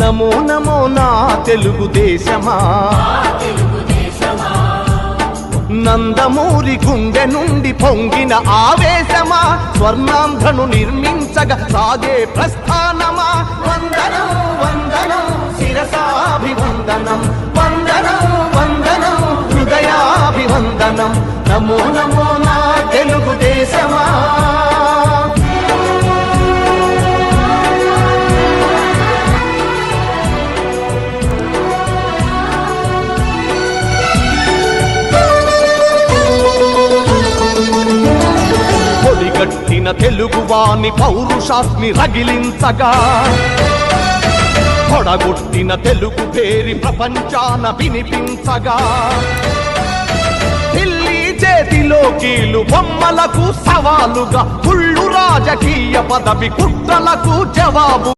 నమో నమో నా తెలుగుదేశమా, నందమూరి గుండె నుండి పొంగిన ఆవేశమా, స్వర్ణాంధ్రను నిర్మించగా సాగే ప్రస్థానమా. వందనం వందనం శిరసాభివందనం, వందనం వందనం హృదయాభివందనం. నమో నమో నా తెలుగుదేశమా. పొడిగట్టిన తెలుగువాని పౌరుషాన్ని రగిలించగా, పొడగొట్టిన తెలుగు పేరి ప్రపంచాన వినిపించగా, ఢిల్లీ చేతిలో కీలు బొమ్మలకు సవాలుగా, కుళ్ళు రాజకీయ పదవి కుట్రలకు జవాబు.